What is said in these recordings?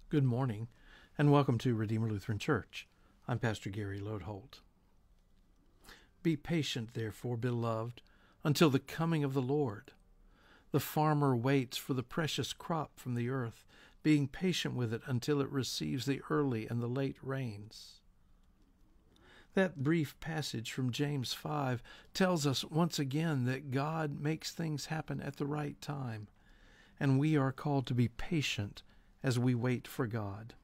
Good morning, and welcome to Redeemer Lutheran Church. I'm Pastor Gary Lodeholt. Be patient, therefore, beloved, until the coming of the Lord. The farmer waits for the precious crop from the earth, being patient with it until it receives the early and the late rains. That brief passage from James 5 tells us once again that God makes things happen at the right time, and we are called to be patient as we wait for God.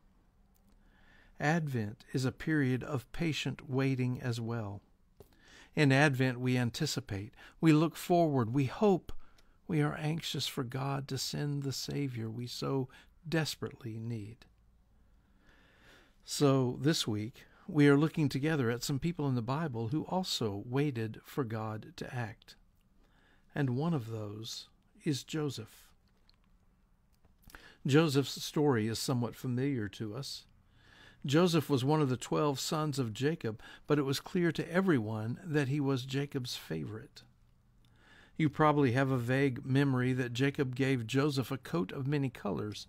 Advent is a period of patient waiting as well. In Advent, we anticipate, we look forward, we hope, we are anxious for God to send the Savior we so desperately need. So this week, we are looking together at some people in the Bible who also waited for God to act. And one of those is Joseph. Joseph's story is somewhat familiar to us. Joseph was one of the 12 sons of Jacob, but it was clear to everyone that he was Jacob's favorite. You probably have a vague memory that Jacob gave Joseph a coat of many colors,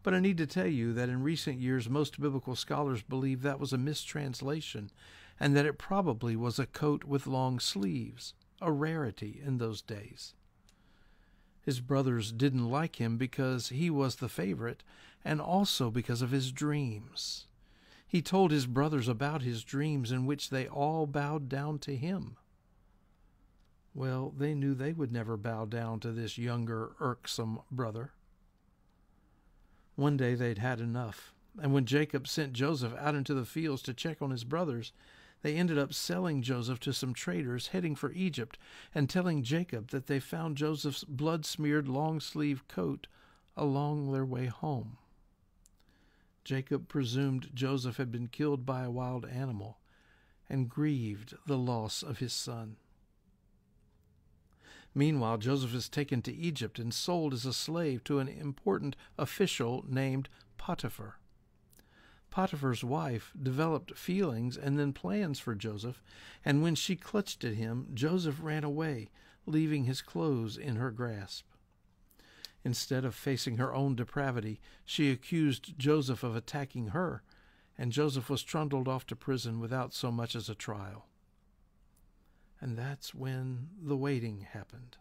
but I need to tell you that in recent years most biblical scholars believe that was a mistranslation and that it probably was a coat with long sleeves, a rarity in those days. His brothers didn't like him because he was the favorite and also because of his dreams. He told his brothers about his dreams in which they all bowed down to him. Well, they knew they would never bow down to this younger, irksome brother. One day they'd had enough, and when Jacob sent Joseph out into the fields to check on his brothers, they ended up selling Joseph to some traders heading for Egypt and telling Jacob that they found Joseph's blood-smeared long-sleeved coat along their way home. Jacob presumed Joseph had been killed by a wild animal and grieved the loss of his son. Meanwhile, Joseph is taken to Egypt and sold as a slave to an important official named Potiphar. Potiphar's wife developed feelings and then plans for Joseph, and when she clutched at him, Joseph ran away, leaving his clothes in her grasp. Instead of facing her own depravity, she accused Joseph of attacking her, and Joseph was trundled off to prison without so much as a trial. And that's when the waiting happened.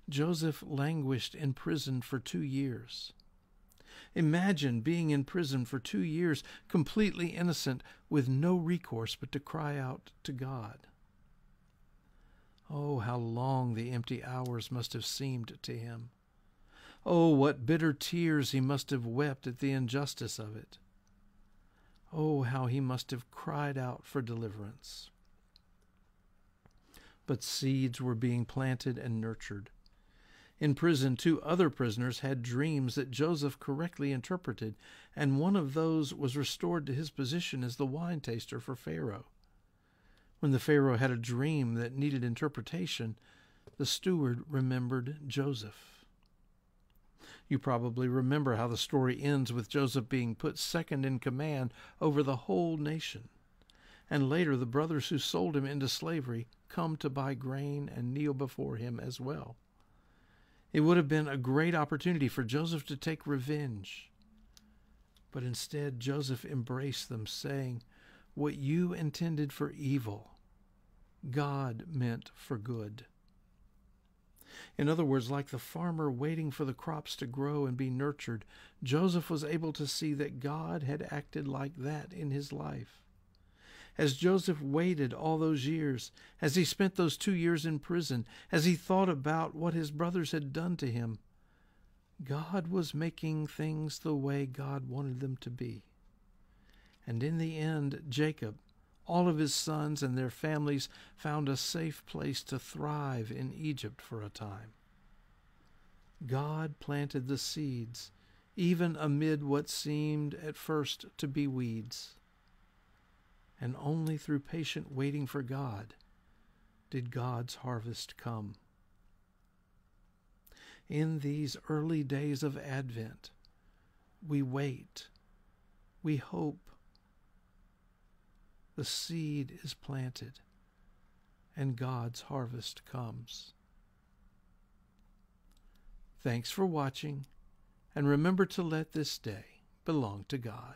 Joseph languished in prison for 2 years. Imagine being in prison for 2 years, completely innocent, with no recourse but to cry out to God. Oh, how long the empty hours must have seemed to him. Oh, what bitter tears he must have wept at the injustice of it. Oh, how he must have cried out for deliverance. But seeds were being planted and nurtured. In prison, 2 other prisoners had dreams that Joseph correctly interpreted, and one of those was restored to his position as the wine taster for Pharaoh. When the Pharaoh had a dream that needed interpretation, the steward remembered Joseph. You probably remember how the story ends with Joseph being put second in command over the whole nation. And later the brothers who sold him into slavery come to buy grain and kneel before him as well. It would have been a great opportunity for Joseph to take revenge. But instead, Joseph embraced them, saying, "What you intended for evil, God meant for good." In other words, like the farmer waiting for the crops to grow and be nurtured, Joseph was able to see that God had acted like that in his life. As Joseph waited all those years, as he spent those 2 years in prison, as he thought about what his brothers had done to him, God was making things the way God wanted them to be. And in the end, Jacob, all of his sons and their families found a safe place to thrive in Egypt for a time. God planted the seeds, even amid what seemed at first to be weeds. And only through patient waiting for God did God's harvest come. In these early days of Advent, we wait, we hope. The seed is planted, and God's harvest comes. Thanks for watching, and remember to let this day belong to God.